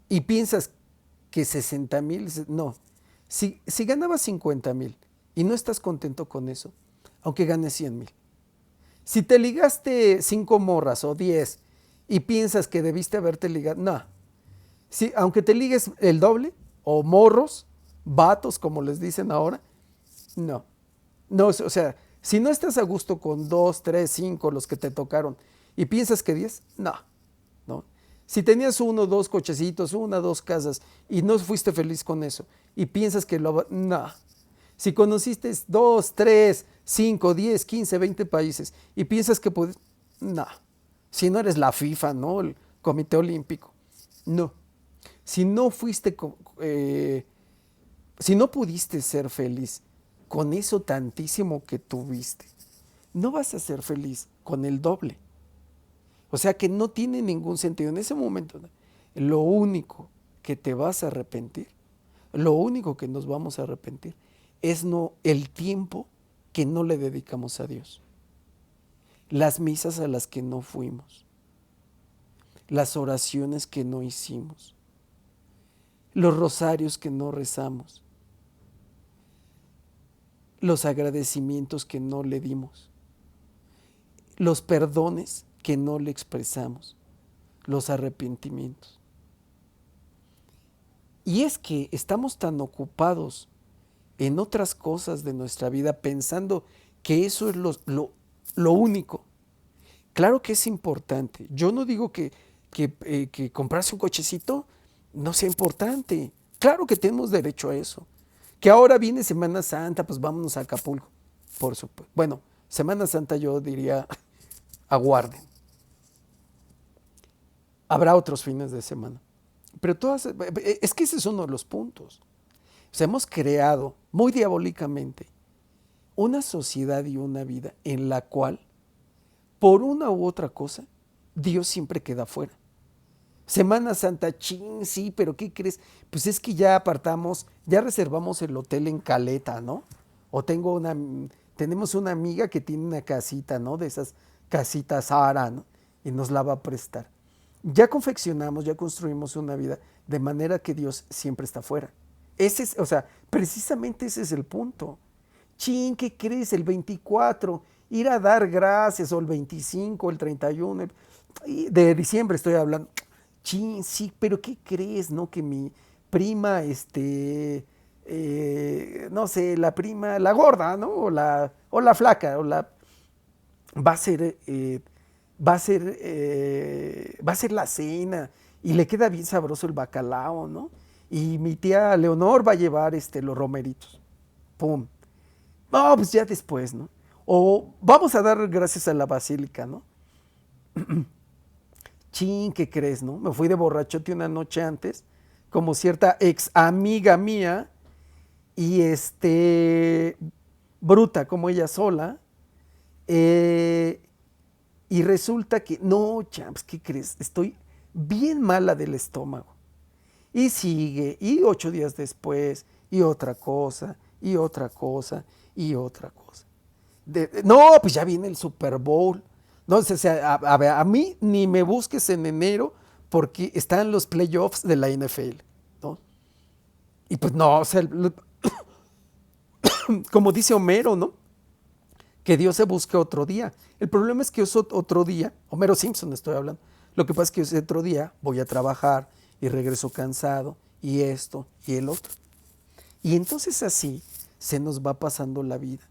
y piensas que 60,000, no. Si ganabas 50,000 y no estás contento con eso, aunque ganes 100,000. Si te ligaste 5 morras o 10 y piensas que debiste haberte ligado, no. Si, aunque te ligues el doble, o morros, vatos, como les dicen ahora, no. No, o sea, si no estás a gusto con 2, 3, 5 los que te tocaron y piensas que 10, no, no. Si tenías uno, dos cochecitos, una, dos casas y no fuiste feliz con eso y piensas que no. Si conociste 2, 3, 5, 10, 15, 20 países y piensas que puedes, no. Si no eres la FIFA, ¿no? El Comité Olímpico, no. Si no fuiste, si no pudiste ser feliz con eso tantísimo que tuviste, no vas a ser feliz con el doble. O sea que no tiene ningún sentido. En ese momento, lo único que te vas a arrepentir, lo único que nos vamos a arrepentir, es no el tiempo que no le dedicamos a Dios, las misas a las que no fuimos, las oraciones que no hicimos, los rosarios que no rezamos, los agradecimientos que no le dimos, los perdones que no le expresamos, los arrepentimientos. Y es que estamos tan ocupados en otras cosas de nuestra vida pensando que eso es lo único. Claro que es importante. Yo no digo que comprarse un cochecito no sea importante. Claro que tenemos derecho a eso. Que ahora viene Semana Santa, pues vámonos a Acapulco. Por supuesto. Bueno, Semana Santa yo diría, aguarden. Habrá otros fines de semana. Pero es que ese es uno de los puntos. O sea, hemos creado muy diabólicamente una sociedad y una vida en la cual, por una u otra cosa, Dios siempre queda fuera. Semana Santa, chin, sí, pero ¿qué crees? Pues es que ya apartamos, ya reservamos el hotel en Caleta, ¿no? O tenemos una amiga que tiene una casita, ¿no? De esas casitas Ara, ¿no? Y nos la va a prestar. Ya confeccionamos, ya construimos una vida de manera que Dios siempre está fuera. O sea, precisamente ese es el punto. Chin, ¿qué crees? El 24, ir a dar gracias, o el 25, el 31, de diciembre estoy hablando. Chin, sí, pero ¿qué crees? ¿No? Que mi prima, no sé, la prima, la gorda, ¿no? O la flaca, va a ser, va a ser la cena y le queda bien sabroso el bacalao, ¿no? Y mi tía Leonor va a llevar los romeritos. ¡Pum! No, pues ya después, ¿no? O vamos a dar gracias a la basílica, ¿no? Chin, ¿qué crees, no? Me fui de borrachote una noche antes, como cierta ex amiga mía, y bruta como ella sola, eh, y resulta que, no, champs, ¿qué crees? Estoy bien mala del estómago. Y sigue, y 8 días después, y otra cosa, y otra cosa, y otra cosa. No, pues ya viene el Super Bowl. No, o sea, a mí ni me busques en enero porque están los playoffs de la NFL, ¿no? Y pues no, o sea, como dice Homero, ¿no? Que Dios se busque otro día. El problema es que es otro día, Homero Simpson estoy hablando, lo que pasa es que ese otro día voy a trabajar y regreso cansado y esto y el otro. Y entonces así se nos va pasando la vida.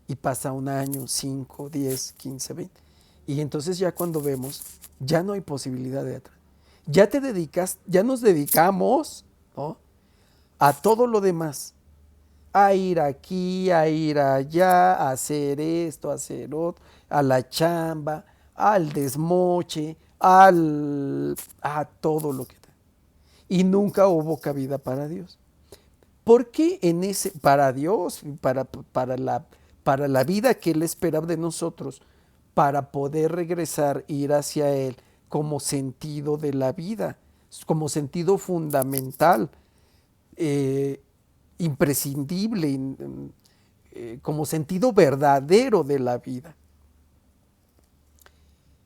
Y pasa un año, 5, 10, 15, 20. Y entonces ya cuando vemos, ya no hay posibilidad de atrás. Ya te dedicas, ya nos dedicamos, ¿no? A todo lo demás. A ir aquí, a ir allá, a hacer esto, a hacer otro, a la chamba, al desmoche, a todo lo que da. Y nunca hubo cabida para Dios. ¿Por qué para Dios, para la vida que Él esperaba de nosotros, para poder regresar, ir hacia Él como sentido de la vida, como sentido fundamental? imprescindible, como sentido verdadero de la vida.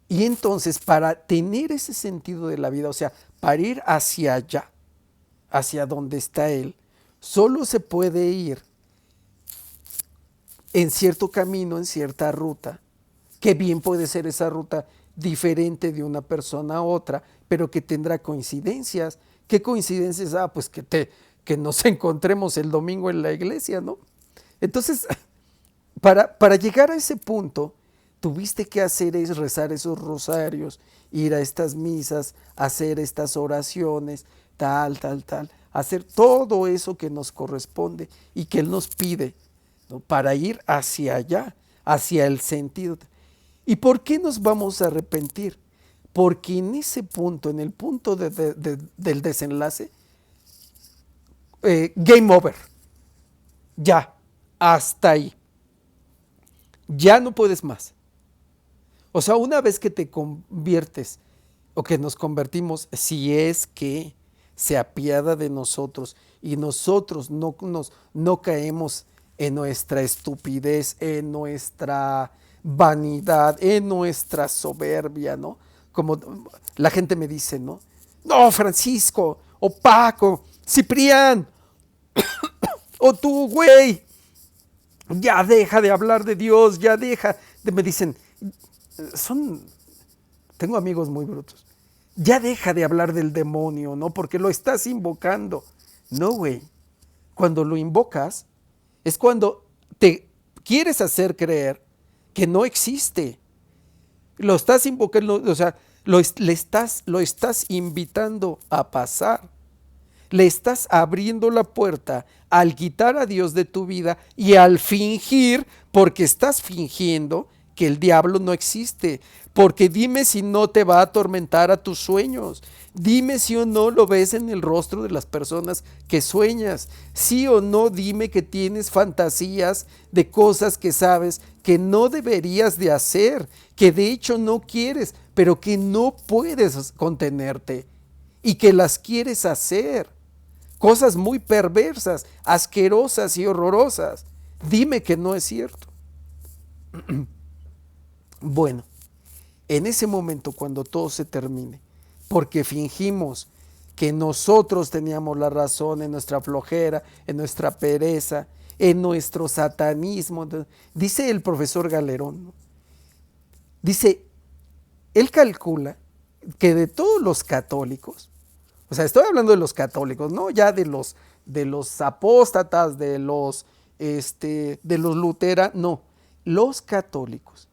Y entonces, para tener ese sentido de la vida, o sea, para ir hacia allá, hacia donde está Él, solo se puede ir en cierto camino, en cierta ruta, que bien puede ser esa ruta diferente de una persona a otra, pero que tendrá coincidencias. ¿Qué coincidencias? Pues que nos encontremos el domingo en la iglesia, ¿no? Entonces, para llegar a ese punto, tuviste que hacer es rezar esos rosarios, ir a estas misas, hacer estas oraciones, tal, hacer todo eso que nos corresponde y que Él nos pide, ¿no? Para ir hacia allá, hacia el sentido. ¿Y por qué nos vamos a arrepentir? Porque en ese punto, en el punto del desenlace, game over, ya, hasta ahí, ya no puedes más. O sea, una vez que te conviertes o que nos convertimos, si es que se apiada de nosotros y nosotros no caemos en nuestra estupidez, en nuestra vanidad, en nuestra soberbia, ¿no? Como la gente me dice, ¿no? No, Francisco, o Paco, Ciprián, o tú, güey, ya deja de hablar de Dios, ya deja. Me dicen, son, tengo amigos muy brutos. Ya deja de hablar del demonio, ¿no? Porque lo estás invocando. No, güey. Cuando lo invocas es cuando te quieres hacer creer que no existe. Lo estás invocando, o sea, lo estás invitando a pasar. Le estás abriendo la puerta al quitar a Dios de tu vida y al fingir, porque estás fingiendo que el diablo no existe. Porque dime si no te va a atormentar a tus sueños. Dime si o no lo ves en el rostro de las personas que sueñas. Sí o no, dime que tienes fantasías de cosas que sabes que no deberías de hacer, que de hecho no quieres, pero que no puedes contenerte y que las quieres hacer. Cosas muy perversas, asquerosas y horrorosas. Dime que no es cierto. Bueno, en ese momento cuando todo se termine, porque fingimos que nosotros teníamos la razón en nuestra flojera, en nuestra pereza, en nuestro satanismo, dice el profesor Galerón, ¿no? Dice, él calcula que de todos los católicos, o sea, estoy hablando de los católicos, no ya de los apóstatas, de los luteranos, no, los católicos.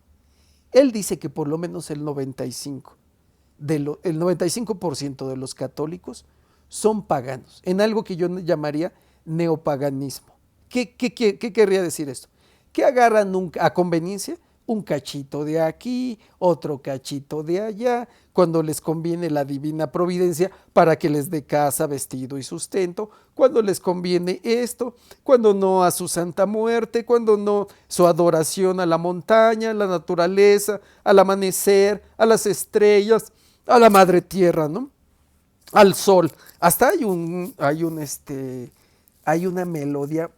Él dice que por lo menos el 95% de los católicos son paganos, en algo que yo llamaría neopaganismo. ¿Qué querría decir esto? Que agarran a conveniencia un cachito de aquí, otro cachito de allá, cuando les conviene la divina providencia para que les dé casa, vestido y sustento, cuando les conviene esto, cuando no a su santa muerte, cuando no su adoración a la montaña, a la naturaleza, al amanecer, a las estrellas, a la madre tierra, ¿no? Al sol. Hasta hay una melodía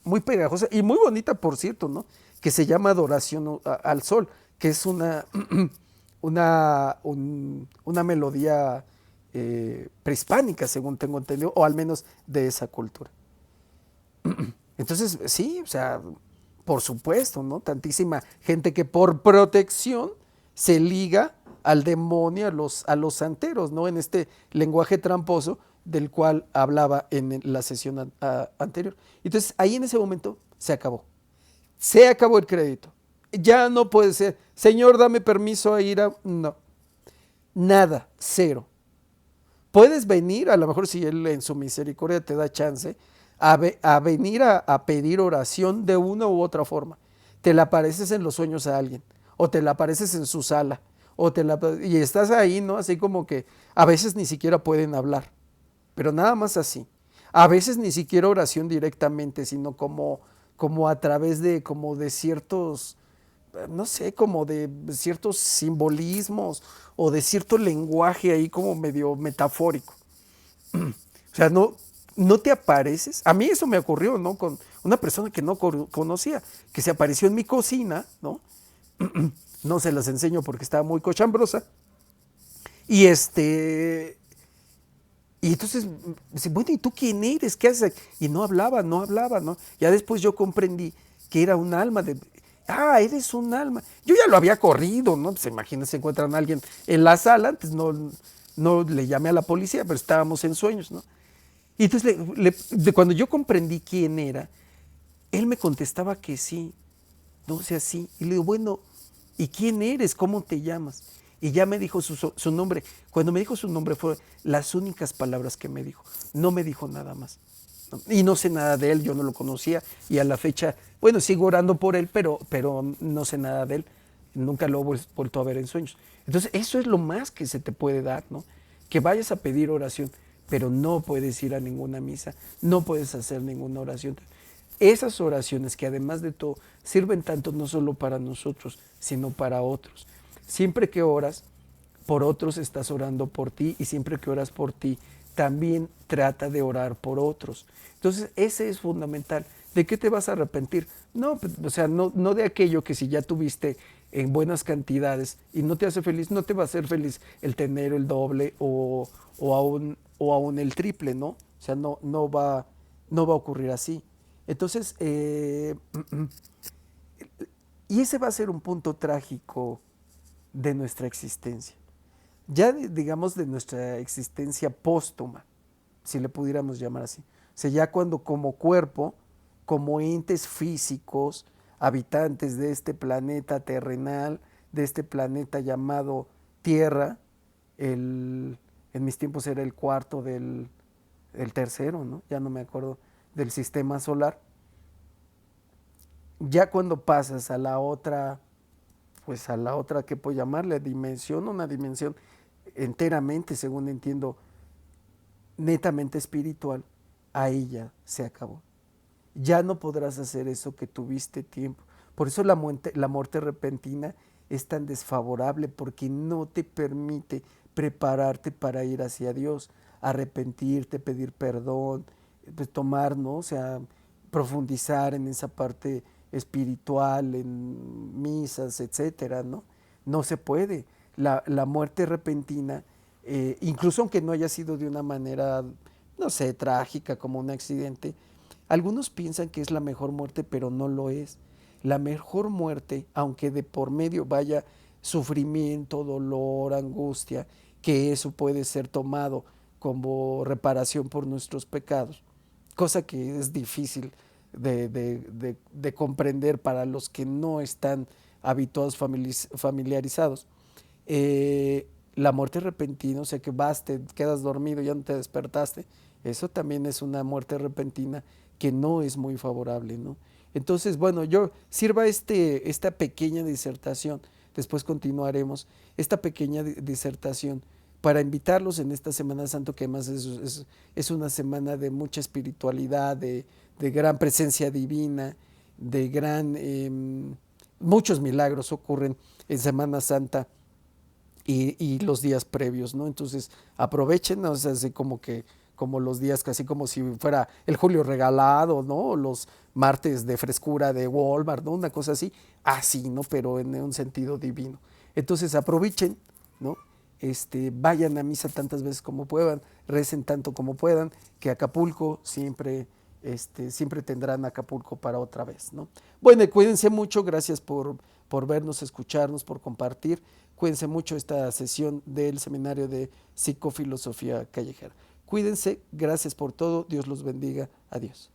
muy pegajosa y muy bonita, por cierto, ¿no? Que se llama Adoración al Sol, que es una melodía prehispánica, según tengo entendido, o al menos de esa cultura. Entonces, sí, o sea, por supuesto, ¿no? Tantísima gente que por protección se liga al demonio, a los santeros, ¿no? En este lenguaje tramposo del cual hablaba en la sesión anterior. Entonces, ahí en ese momento se acabó. Se acabó el crédito. Ya no puede ser. Señor, dame permiso a ir a... No. Nada. Cero. Puedes venir, a lo mejor si Él en su misericordia te da chance, a venir a pedir oración de una u otra forma. Te la apareces en los sueños a alguien, o te la apareces en su sala, y estás ahí, ¿no? Así como que a veces ni siquiera pueden hablar, pero nada más así. A veces ni siquiera oración directamente, sino como a través como de ciertos, no sé, como de ciertos simbolismos o de cierto lenguaje ahí como medio metafórico. O sea, no, no te apareces. A mí eso me ocurrió, ¿no? Con una persona que no conocía, que se apareció en mi cocina, ¿no? No se las enseño porque estaba muy cochambrosa. Y y entonces, dice, bueno, ¿y tú quién eres? ¿Qué haces? Y no hablaba, no hablaba, ¿no? Ya después yo comprendí que era un alma de... Ah, eres un alma. Yo ya lo había corrido, ¿no? Pues imagínense, se encuentran a alguien en la sala, antes no le llamé a la policía, pero estábamos en sueños, ¿no? Y entonces, cuando yo comprendí quién era, él me contestaba que sí, no, o sea, sí. Y le digo, bueno, ¿y quién eres? ¿Cómo te llamas? Y ya me dijo su nombre. Cuando me dijo su nombre fueron las únicas palabras que me dijo. No me dijo nada más. ¿No? Y no sé nada de él, yo no lo conocía. Y a la fecha, bueno, sigo orando por él, pero no sé nada de él. Nunca lo he vuelto a ver en sueños. Entonces, eso es lo más que se te puede dar, ¿no? Que vayas a pedir oración, pero no puedes ir a ninguna misa, no puedes hacer ninguna oración. Esas oraciones que además de todo sirven tanto no solo para nosotros, sino para otros. Siempre que oras por otros estás orando por ti y siempre que oras por ti también trata de orar por otros. Entonces ese es fundamental. ¿De qué te vas a arrepentir? No, o sea, no de aquello que si ya tuviste en buenas cantidades y no te hace feliz, no te va a hacer feliz el tener el doble o aún el triple, ¿no? O sea, no va a ocurrir así. Entonces, y ese va a ser un punto trágico de nuestra existencia. Ya digamos de nuestra existencia póstuma, si le pudiéramos llamar así. O sea, ya cuando como cuerpo, como entes físicos, habitantes de este planeta terrenal, de este planeta llamado Tierra, en mis tiempos era el cuarto el tercero, ¿no? Ya no me acuerdo, del sistema solar. Ya cuando pasas a la otra, pues a la otra, ¿qué puedo llamarle? Dimensión, una dimensión enteramente, según entiendo, netamente espiritual, a ella se acabó. Ya no podrás hacer eso que tuviste tiempo. Por eso la muerte repentina es tan desfavorable, porque no te permite prepararte para ir hacia Dios, arrepentirte, pedir perdón, pues tomar, ¿no? O sea, profundizar en esa parte espiritual, en misas, etcétera, ¿no? No se puede. La muerte repentina, incluso aunque no haya sido de una manera, no sé, trágica, como un accidente, algunos piensan que es la mejor muerte, pero no lo es. La mejor muerte, aunque de por medio vaya sufrimiento, dolor, angustia, que eso puede ser tomado como reparación por nuestros pecados, cosa que es difícil de comprender para los que no están habituados, familiarizados. La muerte repentina, o sea que vas, te quedas dormido, ya no te despertaste, eso también es una muerte repentina que no es muy favorable, ¿no? Entonces, bueno, yo sirva esta pequeña disertación, después continuaremos, esta pequeña disertación para invitarlos en esta Semana Santa, que además es una semana de mucha espiritualidad, de gran presencia divina, de muchos milagros ocurren en Semana Santa y los días previos, ¿no? Entonces aprovechen, o sea, así como los días casi como si fuera el julio regalado, ¿no? O los martes de frescura de Walmart, ¿no? Una cosa así, así, ¿no? Pero en un sentido divino. Entonces aprovechen, ¿no? Vayan a misa tantas veces como puedan, recen tanto como puedan, que Acapulco siempre tendrán Acapulco para otra vez, ¿no? Bueno, cuídense mucho, gracias por vernos, escucharnos, por compartir. Cuídense mucho esta sesión del seminario de Psicofilosofía Callejera. Cuídense, gracias por todo, Dios los bendiga, adiós.